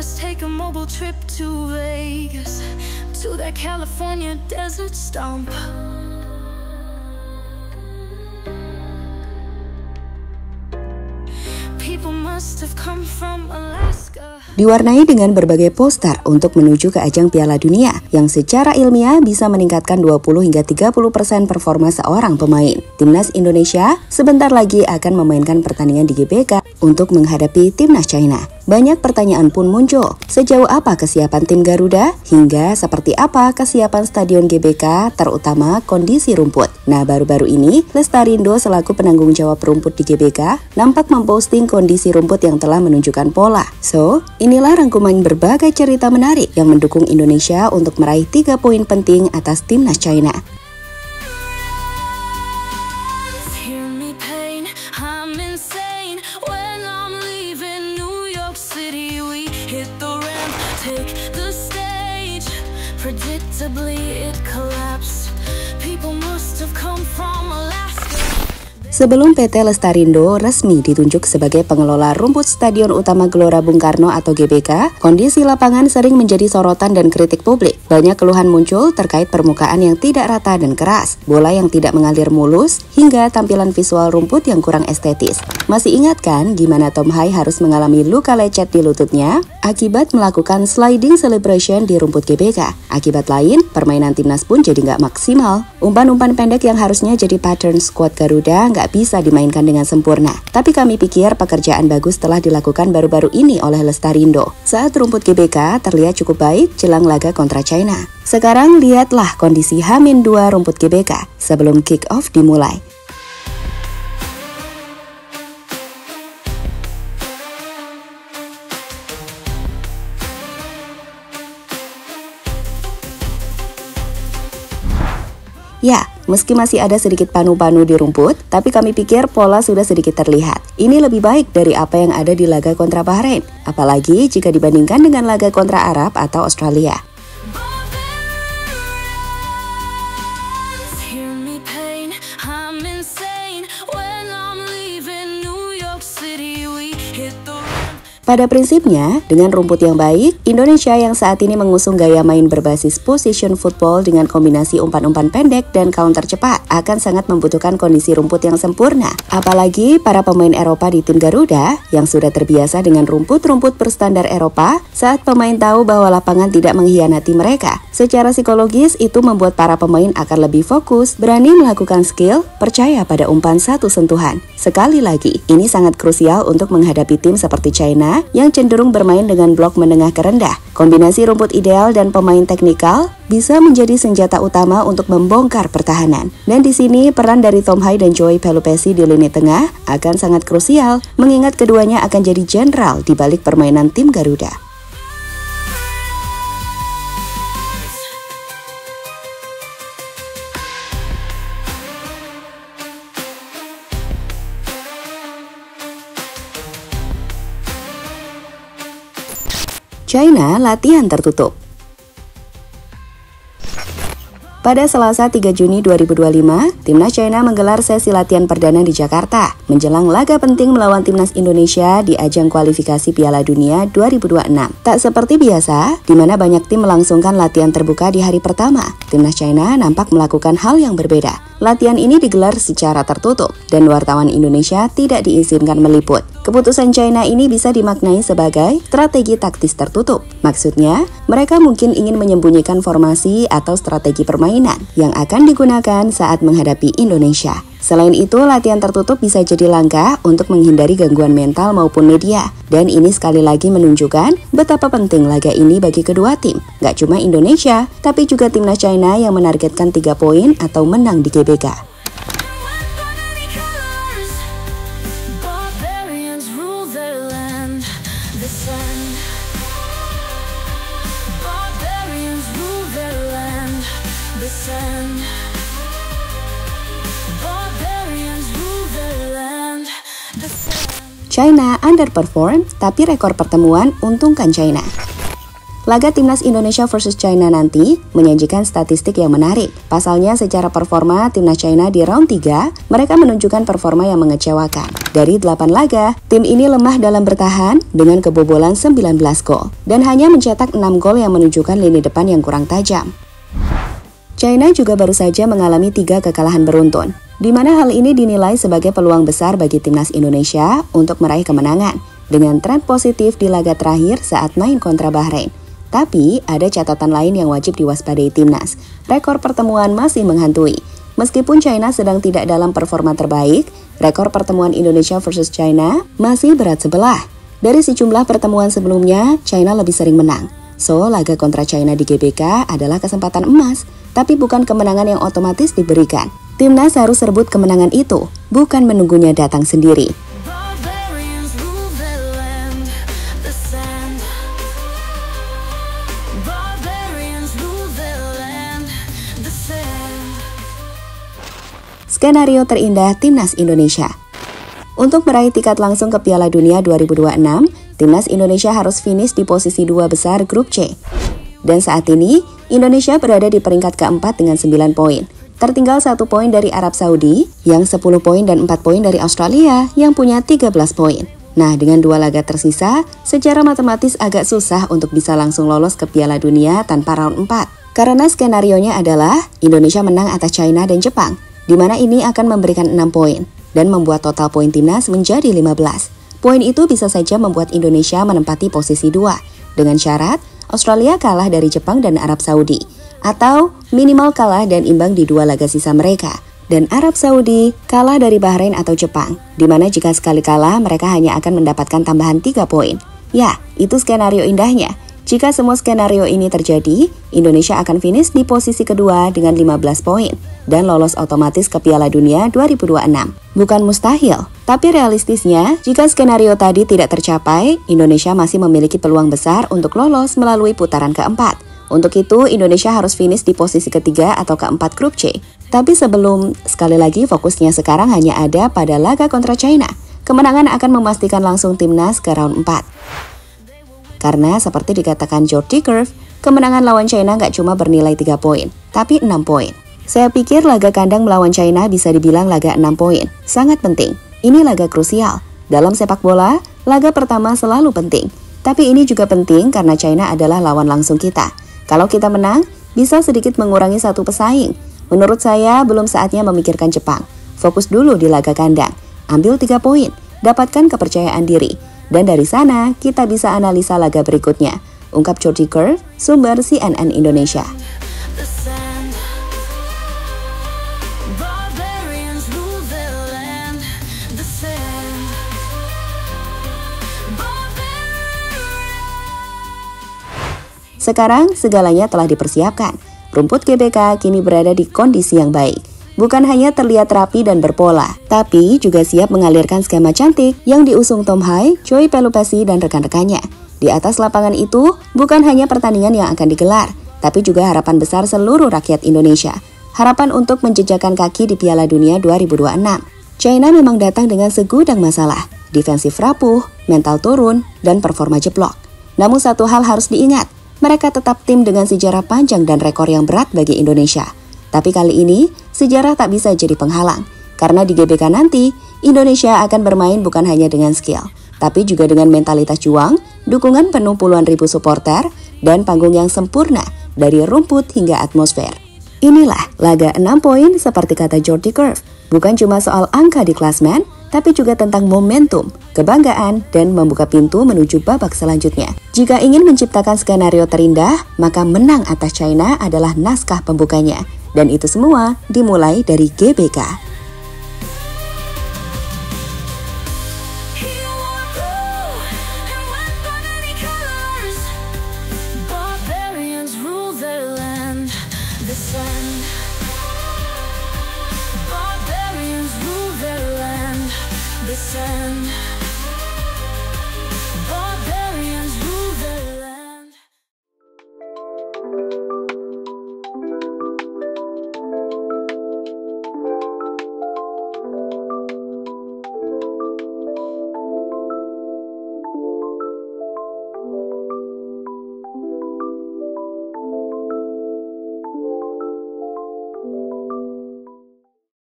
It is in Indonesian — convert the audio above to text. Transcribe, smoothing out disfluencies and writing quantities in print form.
Let's take a mobile trip to Vegas, to that California desert stomp. People must have come from Alaska. Diwarnai dengan berbagai poster untuk menuju ke ajang Piala Dunia yang secara ilmiah bisa meningkatkan 20 hingga 30% performa seorang pemain. Timnas Indonesia sebentar lagi akan memainkan pertandingan di GBK untuk menghadapi Timnas China. Banyak pertanyaan pun muncul, sejauh apa kesiapan tim Garuda, hingga seperti apa kesiapan Stadion GBK, terutama kondisi rumput. Nah, baru-baru ini, Lestarindo selaku penanggung jawab rumput di GBK, nampak memposting kondisi rumput yang telah menunjukkan pola. So, inilah rangkuman berbagai cerita menarik yang mendukung Indonesia untuk meraih 3 poin penting atas Timnas China. Predictably it collapsed. People must have come from Alaska. Sebelum PT Lestarindo resmi ditunjuk sebagai pengelola rumput Stadion Utama Gelora Bung Karno atau GBK, kondisi lapangan sering menjadi sorotan dan kritik publik. Banyak keluhan muncul terkait permukaan yang tidak rata dan keras, bola yang tidak mengalir mulus, hingga tampilan visual rumput yang kurang estetis. Masih ingat kan gimana Tom Hai harus mengalami luka lecet di lututnya akibat melakukan sliding celebration di rumput GBK? Akibat lain, permainan timnas pun jadi nggak maksimal. Umpan-umpan pendek yang harusnya jadi pattern squad Garuda nggak bisa dimainkan dengan sempurna. Tapi kami pikir pekerjaan bagus telah dilakukan baru-baru ini oleh Lestarindo. Saat rumput GBK terlihat cukup baik jelang laga kontra China. Sekarang lihatlah kondisi H-2 rumput GBK sebelum kick-off dimulai. Ya, meski masih ada sedikit panu-panu di rumput, tapi kami pikir pola sudah sedikit terlihat. Ini lebih baik dari apa yang ada di laga kontra Bahrain, apalagi jika dibandingkan dengan laga kontra Arab atau Australia. Pada prinsipnya, dengan rumput yang baik, Indonesia yang saat ini mengusung gaya main berbasis position football dengan kombinasi umpan-umpan pendek dan counter cepat akan sangat membutuhkan kondisi rumput yang sempurna. Apalagi para pemain Eropa di tim Garuda yang sudah terbiasa dengan rumput-rumput berstandar Eropa saat pemain tahu bahwa lapangan tidak mengkhianati mereka. Secara psikologis, itu membuat para pemain akan lebih fokus, berani melakukan skill, percaya pada umpan satu sentuhan. Sekali lagi, ini sangat krusial untuk menghadapi tim seperti China yang cenderung bermain dengan blok menengah ke rendah. Kombinasi rumput ideal dan pemain teknikal bisa menjadi senjata utama untuk membongkar pertahanan. Dan di sini peran dari Tom Hai dan Joey Pelupessy di lini tengah akan sangat krusial, mengingat keduanya akan jadi jenderal di balik permainan tim Garuda. China latihan tertutup. Pada Selasa 3 Juni 2025, Timnas China menggelar sesi latihan perdana di Jakarta menjelang laga penting melawan Timnas Indonesia di ajang kualifikasi Piala Dunia 2026. Tak seperti biasa, di mana banyak tim melangsungkan latihan terbuka di hari pertama. Timnas China nampak melakukan hal yang berbeda. Latihan ini digelar secara tertutup dan wartawan Indonesia tidak diizinkan meliput. Keputusan China ini bisa dimaknai sebagai strategi taktis tertutup. Maksudnya, mereka mungkin ingin menyembunyikan formasi atau strategi permainan yang akan digunakan saat menghadapi Indonesia. Selain itu, latihan tertutup bisa jadi langkah untuk menghindari gangguan mental maupun media. Dan ini sekali lagi menunjukkan betapa penting laga ini bagi kedua tim. Gak cuma Indonesia, tapi juga timnas China yang menargetkan 3 poin atau menang di GBK. China underperform, tapi rekor pertemuan untungkan China. Laga Timnas Indonesia versus China nanti menyajikan statistik yang menarik. Pasalnya secara performa Timnas China di round 3, mereka menunjukkan performa yang mengecewakan. Dari 8 laga, tim ini lemah dalam bertahan dengan kebobolan 19 gol dan hanya mencetak 6 gol yang menunjukkan lini depan yang kurang tajam. China juga baru saja mengalami 3 kekalahan beruntun, di mana hal ini dinilai sebagai peluang besar bagi Timnas Indonesia untuk meraih kemenangan dengan tren positif di laga terakhir saat main kontra Bahrain. Tapi, ada catatan lain yang wajib diwaspadai Timnas. Rekor pertemuan masih menghantui. Meskipun China sedang tidak dalam performa terbaik, rekor pertemuan Indonesia versus China masih berat sebelah. Dari sejumlah pertemuan sebelumnya, China lebih sering menang. So, laga kontra China di GBK adalah kesempatan emas, tapi bukan kemenangan yang otomatis diberikan. Timnas harus rebut kemenangan itu, bukan menunggunya datang sendiri. Skenario terindah Timnas Indonesia. Untuk meraih tiket langsung ke Piala Dunia 2026, Timnas Indonesia harus finish di posisi 2 besar grup C. Dan saat ini, Indonesia berada di peringkat keempat dengan 9 poin. Tertinggal 1 poin dari Arab Saudi yang 10 poin dan 4 poin dari Australia yang punya 13 poin. Nah, dengan 2 laga tersisa, secara matematis agak susah untuk bisa langsung lolos ke Piala Dunia tanpa round 4. Karena skenarionya adalah Indonesia menang atas China dan Jepang, di mana ini akan memberikan 6 poin dan membuat total poin timnas menjadi 15. Poin itu bisa saja membuat Indonesia menempati posisi 2 dengan syarat Australia kalah dari Jepang dan Arab Saudi atau minimal kalah dan imbang di 2 laga sisa mereka, dan Arab Saudi kalah dari Bahrain atau Jepang, di mana jika sekali kalah mereka hanya akan mendapatkan tambahan 3 poin. Ya, itu skenario indahnya. Jika semua skenario ini terjadi, Indonesia akan finish di posisi kedua dengan 15 poin dan lolos otomatis ke Piala Dunia 2026. Bukan mustahil, tapi realistisnya, jika skenario tadi tidak tercapai, Indonesia masih memiliki peluang besar untuk lolos melalui putaran keempat. Untuk itu, Indonesia harus finish di posisi ketiga atau keempat grup C. Tapi sebelum, sekali lagi fokusnya sekarang hanya ada pada laga kontra China. Kemenangan akan memastikan langsung timnas ke round 4. Karena seperti dikatakan Jordi Curve, kemenangan lawan China nggak cuma bernilai 3 poin, tapi 6 poin. Saya pikir laga kandang melawan China bisa dibilang laga 6 poin. Sangat penting. Ini laga krusial. Dalam sepak bola, laga pertama selalu penting. Tapi ini juga penting karena China adalah lawan langsung kita. Kalau kita menang, bisa sedikit mengurangi 1 pesaing. Menurut saya, belum saatnya memikirkan Jepang. Fokus dulu di laga kandang. Ambil 3 poin. Dapatkan kepercayaan diri. Dan dari sana, kita bisa analisa laga berikutnya. Ungkap Jordi Curve, sumber CNN Indonesia. Sekarang, segalanya telah dipersiapkan. Rumput GBK kini berada di kondisi yang baik. Bukan hanya terlihat rapi dan berpola, tapi juga siap mengalirkan skema cantik yang diusung Tom Hai, Choi Pelupessy, dan rekan-rekannya. Di atas lapangan itu, bukan hanya pertandingan yang akan digelar, tapi juga harapan besar seluruh rakyat Indonesia. Harapan untuk menjejakkan kaki di Piala Dunia 2026. China memang datang dengan segudang masalah, defensif rapuh, mental turun, dan performa jeblok. Namun satu hal harus diingat, mereka tetap tim dengan sejarah panjang dan rekor yang berat bagi Indonesia. Tapi kali ini, sejarah tak bisa jadi penghalang. Karena di GBK nanti, Indonesia akan bermain bukan hanya dengan skill, tapi juga dengan mentalitas juang, dukungan penuh puluhan ribu supporter, dan panggung yang sempurna dari rumput hingga atmosfer. Inilah laga 6 poin seperti kata Jordi Curve. Bukan cuma soal angka di klasmen, tapi juga tentang momentum, kebanggaan, dan membuka pintu menuju babak selanjutnya. Jika ingin menciptakan skenario terindah, maka menang atas China adalah naskah pembukanya. Dan itu semua dimulai dari GBK. Barbarians rule their land, the sand.